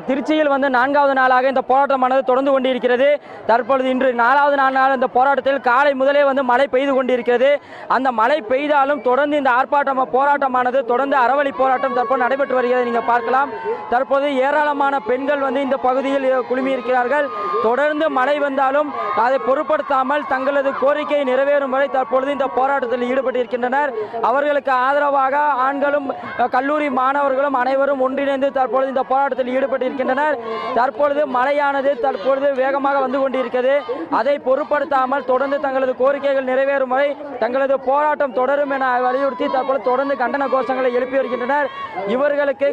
திருச்சியில் வந்து 4வது நாளாக இந்த போராட்டமானது தொடர்ந்து கொண்டிருக்கிறது. தற்பொழுது இன்று 4வது நாள் இந்த போராட்டத்தில் காலை முதலே வந்து மழை பெய்து கொண்டிருக்கிறது. அந்த மழை பெய்தாலும் தொடர்ந்து இந்த போராட்டமானது தொடர்ந்து அறவழி போராட்டம் தற்போது நடைபெற்று வருகிறது. நீங்கள் பார்க்கலாம், தற்போது ஏராளமான பெண்கள் வந்து இந்த பகுதியில் குழுமியிருக்கிறார்கள். தொடர்ந்து மழை வந்தாலும் அதை பொருட்படுத்தாமல் தங்களது கோரிக்கை நிறைவேறும் வரை தற்பொழுது இந்த போராட்டத்தில் ஈடுபட்டிருக்கின்றனர். அவர்களுக்கு ஆதரவாக ஆண்களும் கல்லூரி மாணவர்களும் அனைவரும் ஒன்றிணைந்து தற்பொழுது இந்த போராட்டத்தில் ஈடுபட்டிருக்கின்றனர். தற்பொழுது மழையானது தற்பொழுது வேகமாக வந்து கொண்டிருக்கிறது. அதை பொருட்படுத்தாமல் தொடர்ந்து தங்களது கோரிக்கைகள் நிறைவேறும் வரை தங்களது போராட்டம் தொடரும் என வலியுறுத்தி தற்பொழுது தொடர்ந்து கண்டன கோஷங்களை எழுப்பி வருகின்றனர். இவர்களுக்கு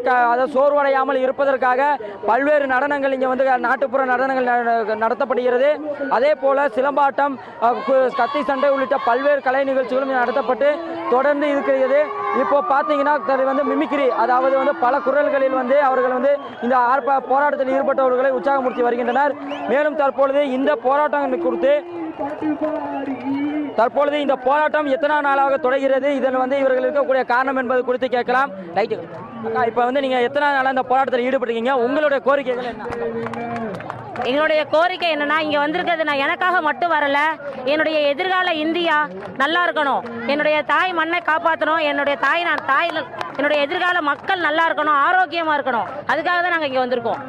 சோர்வடையாமல் இருப்பதற்காக பல்வேறு நடனங்கள் இங்கே வந்து நாட்டுப்புற நடனங்கள் நடத்தப்படுகிறது. அதே போல சிலம்பாட்டம், கத்தி சண்டை உள்ளிட்ட பல்வேறு கலை நிகழ்ச்சிகளும் நடத்தப்பட்டு தொடர்ந்து இருக்கிறது. இப்போ பார்த்தீங்கன்னா வந்து மிமிக்ரி, அதாவது வந்து பல குரல்களில் வந்து அவர்கள் வந்து இந்த போராட்டத்தில் ஈடுபட்டவர்களை உற்சாகமூர்த்தி வருகின்றனர். மேலும் தற்பொழுது இந்த போராட்டம் குறித்து இந்த போராட்டம் எத்தனை நாளாக தொடர்கிறது, இதில் வந்து இவர்கள் இருக்கக்கூடிய காரணம் என்பது குறித்து கேட்கலாம். ரைட்டு அக்கா, இப்போ வந்து நீங்கள் எத்தனை நாளாக இந்த போராட்டத்தில் ஈடுபட்டிருக்கீங்க, உங்களுடைய கோரிக்கைகள் என்ன? எங்களுடைய கோரிக்கை என்னன்னா, இங்கே வந்திருக்கிறது நான் எனக்காக மட்டும் வரல, என்னுடைய எதிர்கால இந்தியா நல்லா இருக்கணும், என்னுடைய தாய் மண்ணை காப்பாற்றணும், என்னுடைய எதிர்கால மக்கள் நல்லா இருக்கணும், ஆரோக்கியமாக இருக்கணும், அதுக்காக தான் நாங்கள் இங்கே வந்திருக்கோம்.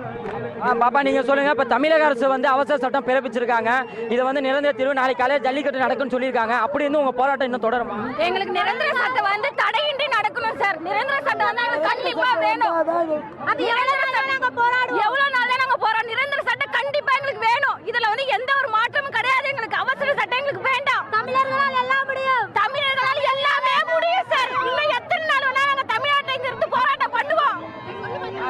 பாப்பா, நீங்க சொல்லுங்க. இப்ப தமிழக அரசு வந்து அவசர சட்டம் பிறப்பிச்சிருக்காங்க. இதை வந்து நிரந்தர தீர்வு நாளைக்கு காலையில் ஜல்லிக்கட்டு நடக்கும்னு சொல்லியிருக்காங்க. அப்படி இருந்து உங்க போராட்டம் இன்னும் தொடருமா? எங்களுக்கு நிரந்தர சட்டம் வந்து தடையின்றி நடக்கணும் சார். நிரந்தர சட்டம் வந்து எங்களுக்கு கண்டிப்பா வேணும். அது எவ்வளவு நாள் நாங்க போராடுறோம். நிரந்தர சட்டம் கண்டிப்பா எங்களுக்கு வேணும். இதுல வந்து எந்த ஒரு மாற்றமும் கிடையாது. எங்களுக்கு அவசர சட்டம் எங்களுக்கு வேண்டாம். தமிழர்களால் எல்லாம் முடியும். தமிழர்களால் எல்லாமே முடியும் சார். இன்னும் எத்தனை நாள் வேணா நாங்க தமிழ்நாட்டில் இருந்து போராட்டம் பண்ணுவோம்.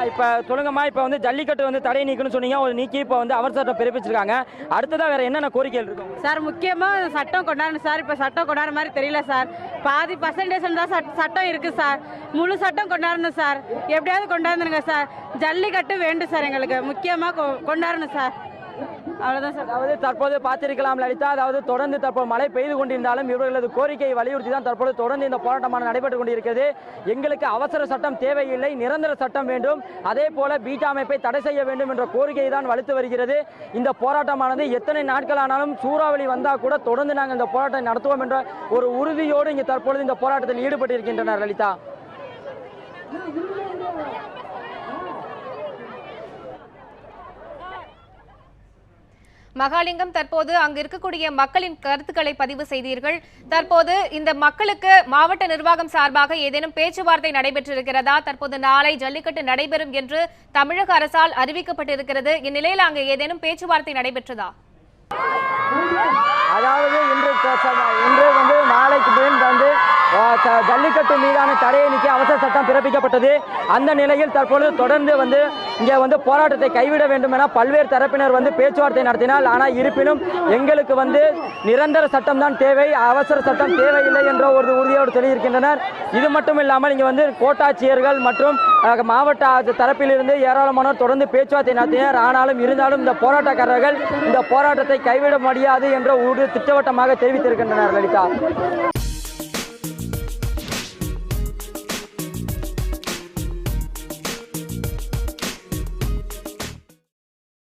இப்ப சொல்லுங்கம்மா, இப்ப வந்து ஜல்லிக்கட்டு வந்து தடை நீக்கணும்னு சொன்னீங்க, ஒரு நீக்கி இப்ப வந்து அவசர சட்டம் பிறப்பிச்சிருக்காங்க. அடுத்ததா வேற என்னென்ன கோரிக்கைகள் இருக்கும் சார்? முக்கியமா சட்டம் கொண்டாடணும் சார். இப்ப சட்டம் கொண்டாடுற மாதிரி தெரியல சார். பாதி % தான் சட்டம் இருக்கு சார். முழு சட்டம் கொண்டாடணும் சார். எப்படியாவது கொண்டாடுங்க சார். ஜல்லிக்கட்டு வேண்டும் சார். எங்களுக்கு முக்கியமா கொண்டாடணும் சார். அவ்வளவுதான் சார். அதாவது தற்போது பார்த்திருக்கலாம் லலிதா, அதாவது தொடர்ந்து தற்போது மழை பெய்து கொண்டிருந்தாலும் இவர்களது கோரிக்கையை வலியுறுத்தி தான் தற்போது தொடர்ந்து இந்த போராட்டமான நடைபெற்றுக் கொண்டிருக்கிறது. எங்களுக்கு அவசர சட்டம் தேவையில்லை, நிரந்தர சட்டம் வேண்டும், அதே போல பீட்டா அமைப்பை தடை செய்ய வேண்டும் என்ற கோரிக்கையை தான் வலுத்து வருகிறது. இந்த போராட்டமானது எத்தனை நாட்கள் ஆனாலும் சூறாவளி வந்தால் கூட தொடர்ந்து நாங்கள் இந்த போராட்டம் நடத்துவோம் என்ற ஒரு உறுதியோடு இங்கே தற்பொழுது இந்த போராட்டத்தில் ஈடுபட்டிருக்கின்றனர் லலிதா. மகாலிங்கம், தற்போது அங்கு இருக்கக்கூடிய மக்களின் கருத்துக்களை பதிவு செய்தீர்கள். தற்போது இந்த மக்களுக்கு மாவட்ட நிர்வாகம் சார்பாக ஏதேனும் பேச்சுவார்த்தை நடைபெற்றிருக்கிறதா? தற்போது நாளை ஜல்லிக்கட்டு நடைபெறும் என்று தமிழக அரசால் அறிவிக்கப்பட்டிருக்கிறது. இந்நிலையில் அங்கு ஏதேனும் பேச்சுவார்த்தை நடைபெற்றதா? அதாவது இன்று வந்து நாளைக்கு பின் வந்து ஜல்லிக்கட்டு மீதான தடையை நீக்கி அவசர சட்டம் பிறப்பிக்கப்பட்டது. அந்த நிலையில் தற்பொழுது தொடர்ந்து வந்து இங்கே வந்து போராட்டத்தை கைவிட வேண்டும் என பல்வேறு தரப்பினர் வந்து பேச்சுவார்த்தை நடத்தினால், ஆனால் இருப்பினும் எங்களுக்கு வந்து நிரந்தர சட்டம் தான் தேவை, அவசர சட்டம் தேவையில்லை என்ற ஒரு உறுதியோடு சொல்லியிருக்கின்றனர். இது மட்டும் இல்லாமல் இங்கே வந்து கோட்டாட்சியர்கள் மற்றும் மாவட்ட தரப்பிலிருந்து ஏராளமானோர் தொடர்ந்து பேச்சுவார்த்தை நடத்தினர். ஆனாலும் இருந்தாலும் இந்த போராட்டக்காரர்கள் இந்த போராட்டத்தை கைவிட முடியாது என்ற ஒரு திட்டவட்டமாக தெரிவித்திருக்கின்றனர் லலிதா.